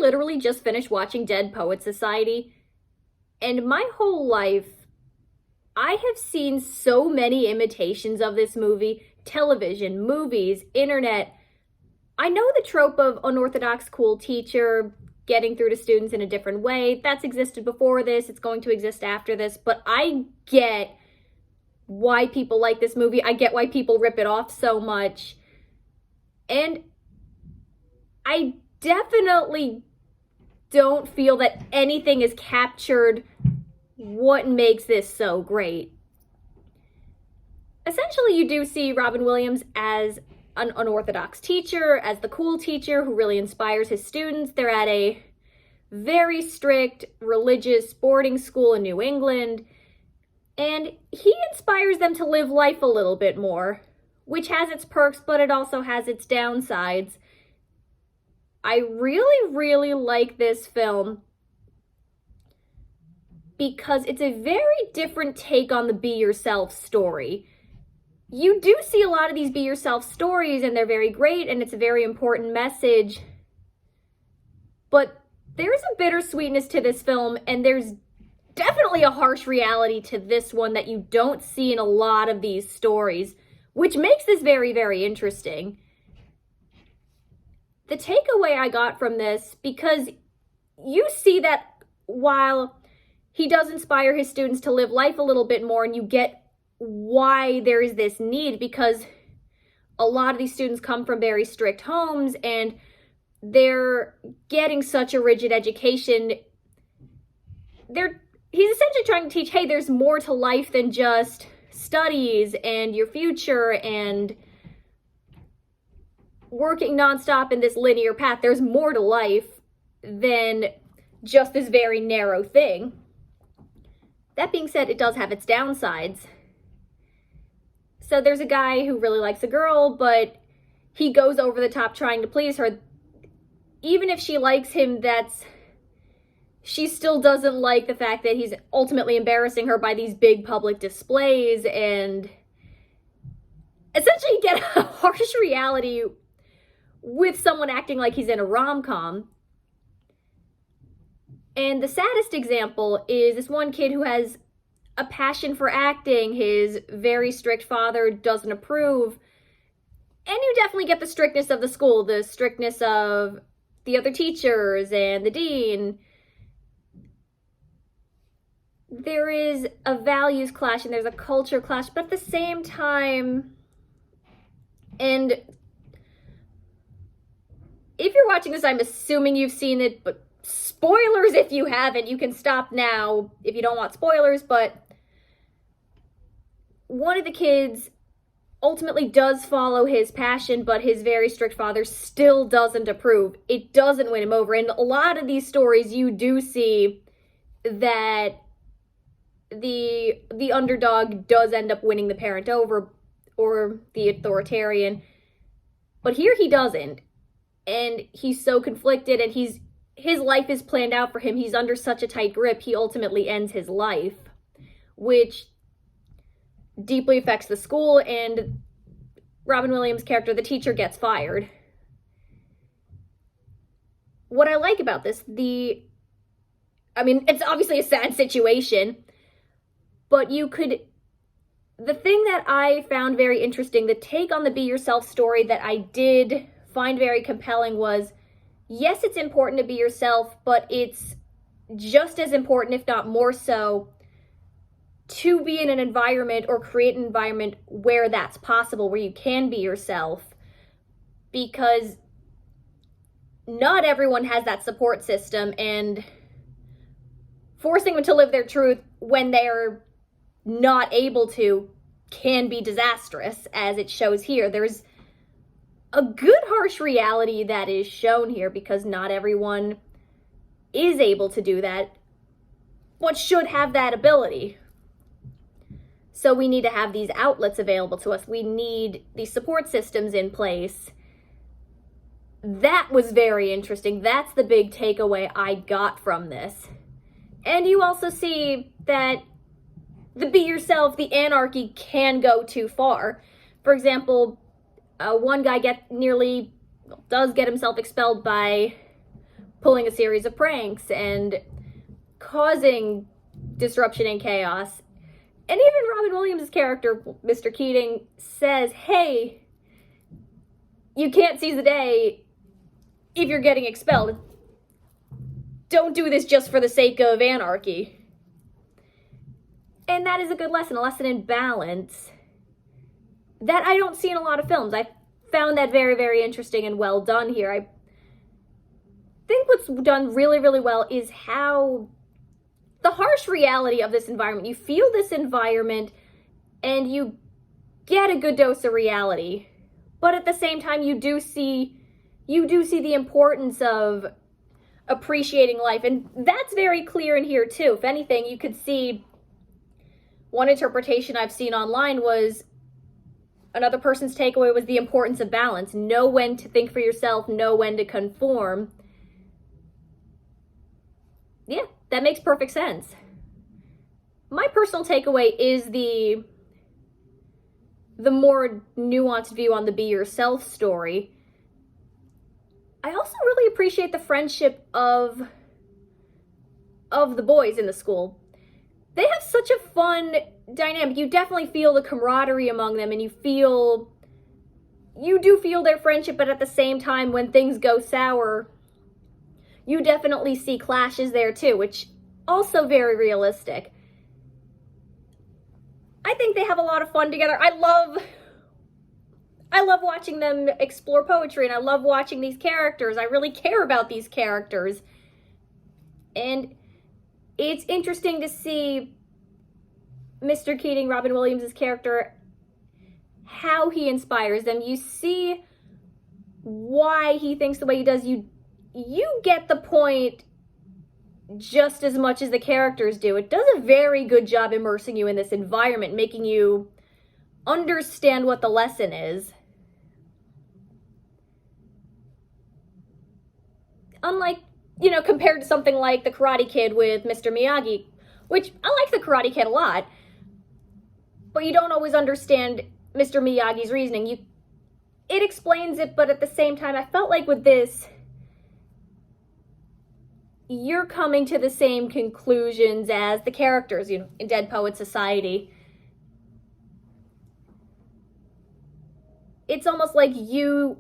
literally just finished watching Dead Poets Society, and my whole life, I have seen so many imitations of this movie, television, movies, internet. I know the trope of unorthodox cool teacher getting through to students in a different way. That's existed before this, it's going to exist after this, but I get why people like this movie. I get why people rip it off so much. And I definitely don't feel that anything has captured what makes this so great. Essentially, you do see Robin Williams as an unorthodox teacher, as the cool teacher who really inspires his students. They're at a very strict religious boarding school in New England, and he inspires them to live life a little bit more, which has its perks, but it also has its downsides. I really, really like this film because it's a very different take on the Be Yourself story. You do see a lot of these Be Yourself stories, and they're very great, and it's a very important message. But there's a bittersweetness to this film, and there's definitely a harsh reality to this one that you don't see in a lot of these stories, which makes this very, very interesting. The takeaway I got from this, because you see that while he does inspire his students to live life a little bit more, and you get why there is this need, because a lot of these students come from very strict homes and they're getting such a rigid education. He's essentially trying to teach, hey, there's more to life than just studies and your future and working nonstop in this linear path. There's more to life than just this very narrow thing. That being said, it does have its downsides. So there's a guy who really likes a girl, but he goes over the top trying to please her. Even if she likes him, she still doesn't like the fact that he's ultimately embarrassing her by these big public displays, and essentially you get a harsh reality with someone acting like he's in a rom-com. And the saddest example is this one kid who has a passion for acting. His very strict father doesn't approve. And you definitely get the strictness of the school, the strictness of the other teachers and the dean. There is a values clash and there's a culture clash, but at the same time, and if you're watching this, I'm assuming you've seen it, but spoilers if you haven't. You can stop now if you don't want spoilers, but one of the kids ultimately does follow his passion, but his very strict father still doesn't approve. It doesn't win him over. In a lot of these stories, you do see that the underdog does end up winning the parent over, or the authoritarian, but here he doesn't. And he's so conflicted, and his life is planned out for him. He's under such a tight grip, he ultimately ends his life, which deeply affects the school, and Robin Williams' character, the teacher, gets fired. What I like about this, it's obviously a sad situation, but the thing that I found very interesting, the take on the Be Yourself story that I did find very compelling was, yes, it's important to be yourself, but it's just as important, if not more so, to be in an environment or create an environment where that's possible, where you can be yourself, because not everyone has that support system, and forcing them to live their truth when they're not able to can be disastrous, as it shows here. There's a good harsh reality that is shown here, because not everyone is able to do that, but should have that ability. So we need to have these outlets available to us. We need these support systems in place. That was very interesting. That's the big takeaway I got from this. And you also see that the Be Yourself, the anarchy, can go too far. For example, one guy does get himself expelled by pulling a series of pranks and causing disruption and chaos. And even Robin Williams' character, Mr. Keating, says, hey, you can't seize the day if you're getting expelled. Don't do this just for the sake of anarchy. And that is a good lesson, a lesson in balance that I don't see in a lot of films. I found that very, very interesting and well done here. I think what's done really, really well is how the harsh reality of this environment, you feel this environment and you get a good dose of reality. But at the same time, you do see the importance of appreciating life. And that's very clear in here too. If anything, you could see one interpretation I've seen online was another person's takeaway was the importance of balance. Know when to think for yourself, know when to conform. Yeah, that makes perfect sense. My personal takeaway is the more nuanced view on the be yourself story. I also really appreciate the friendship of the boys in the school. They have such a fun dynamic. You definitely feel the camaraderie among them, and you do feel their friendship, but at the same time, when things go sour, you definitely see clashes there too, which also very realistic. I think they have a lot of fun together. I love watching them explore poetry, and I love watching these characters. I really care about these characters. And it's interesting to see Mr. Keating, Robin Williams' character, how he inspires them. You see why he thinks the way he does. You get the point just as much as the characters do. It does a very good job immersing you in this environment, making you understand what the lesson is. Unlike, compared to something like The Karate Kid with Mr. Miyagi, which I like The Karate Kid a lot, but you don't always understand Mr. Miyagi's reasoning. It explains it, but at the same time, I felt like with this, you're coming to the same conclusions as the characters, in Dead Poet Society. It's almost like you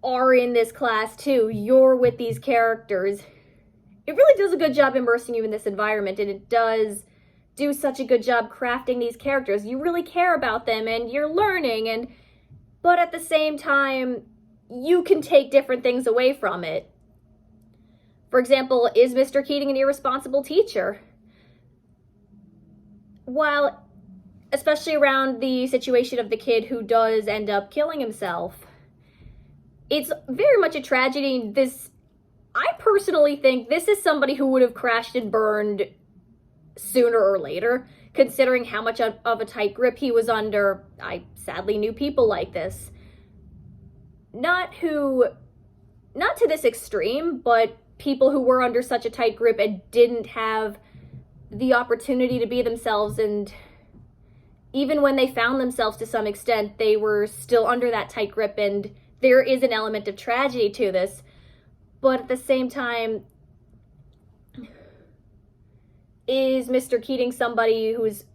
are in this class too. You're with these characters. It really does a good job immersing you in this environment, and it does do such a good job crafting these characters. You really care about them, and you're learning, but at the same time, you can take different things away from it. For example, is Mr. Keating an irresponsible teacher? While, especially around the situation of the kid who does end up killing himself, it's very much a tragedy. I personally think this is somebody who would have crashed and burned sooner or later, considering how much of a tight grip he was under. I sadly knew people like this. Not to this extreme, but people who were under such a tight grip and didn't have the opportunity to be themselves, and even when they found themselves to some extent, they were still under that tight grip, and there is an element of tragedy to this. But at the same time, is Mr. Keating somebody who's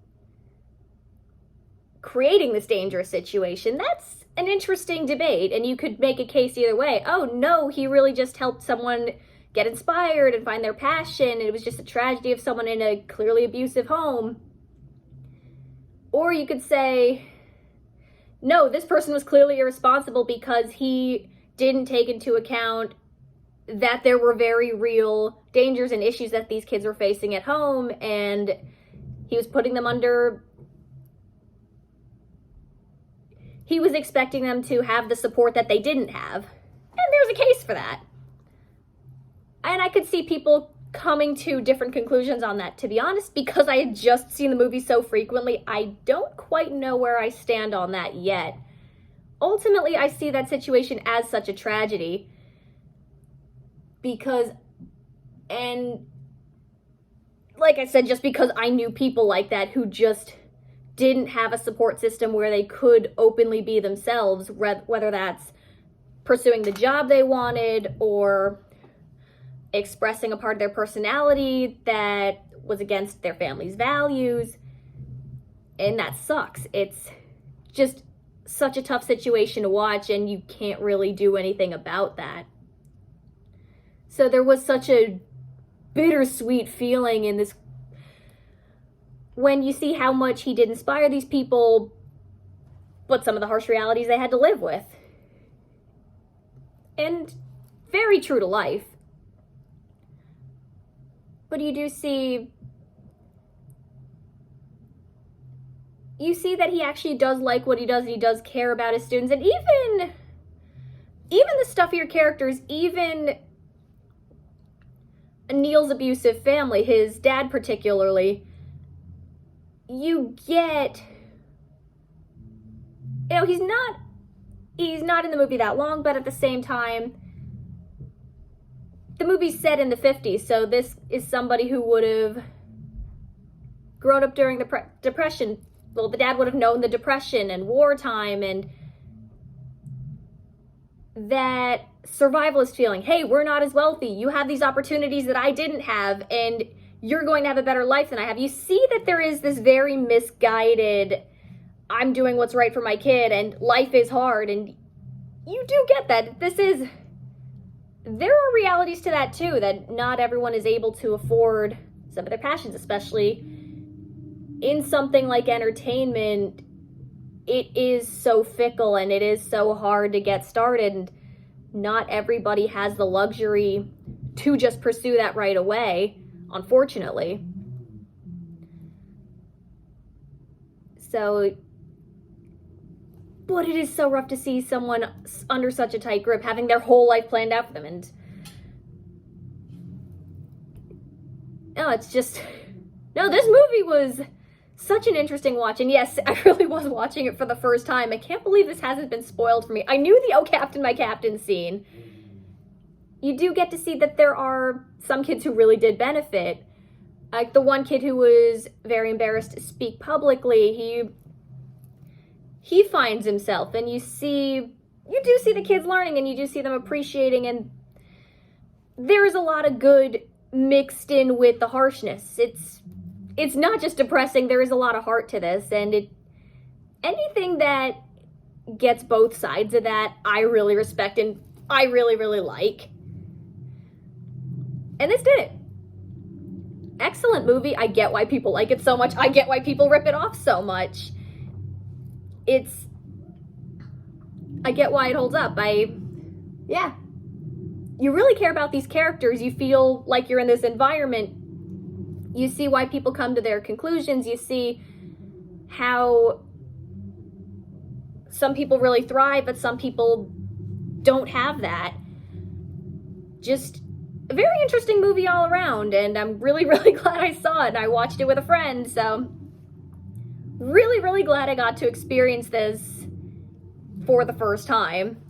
creating this dangerous situation? That's an interesting debate, and you could make a case either way. Oh no, he really just helped someone get inspired and find their passion, and it was just a tragedy of someone in a clearly abusive home. Or you could say, no, this person was clearly irresponsible because he didn't take into account that there were very real dangers and issues that these kids were facing at home, and he was putting them under... He was expecting them to have the support that they didn't have. And there's a case for that. And I could see people coming to different conclusions on that. To be honest, because I had just seen the movie so frequently, I don't quite know where I stand on that yet. Ultimately, I see that situation as such a tragedy. Because, and like I said, just because I knew people like that who just didn't have a support system where they could openly be themselves, whether that's pursuing the job they wanted or expressing a part of their personality that was against their family's values. And that sucks. It's just such a tough situation to watch, and you can't really do anything about that. So there was such a bittersweet feeling in this when you see how much he did inspire these people, but some of the harsh realities they had to live with. And very true to life. But you see that he actually does like what he does, and he does care about his students. And even the stuffier characters, even Neil's abusive family, his dad particularly, you get, he's not in the movie that long, but at the same time, the movie's set in the 50s, so this is somebody who would have grown up during the Depression. Well, the dad would have known the Depression and wartime, and that survivalist feeling. Hey, we're not as wealthy. You have these opportunities that I didn't have, and you're going to have a better life than I have. You see that there is this very misguided, I'm doing what's right for my kid, and life is hard, and you do get that. There are realities to that too, that not everyone is able to afford some of their passions, especially in something like entertainment. It is so fickle, and it is so hard to get started, and not everybody has the luxury to just pursue that right away, unfortunately. So, but it is so rough to see someone under such a tight grip, having their whole life planned out for them, and this movie was such an interesting watch. And yes, I really was watching it for the first time. I can't believe this hasn't been spoiled for me. I knew the "Oh Captain, My Captain" scene. You do get to see that there are some kids who really did benefit. Like the one kid who was very embarrassed to speak publicly, he finds himself, and you do see the kids learning, and you do see them appreciating, and there's a lot of good mixed in with the harshness. It's not just depressing. There is a lot of heart to this, and anything that gets both sides of that, I really respect and I really, really like. And this did it. Excellent movie. I get why people like it so much. I get why people rip it off so much. I get why it holds up. You really care about these characters. You feel like you're in this environment. You see why people come to their conclusions. You see how some people really thrive, but some people don't have that. Just a very interesting movie all around, and I'm really, really glad I saw it. And I watched it with a friend, so really, really glad I got to experience this for the first time.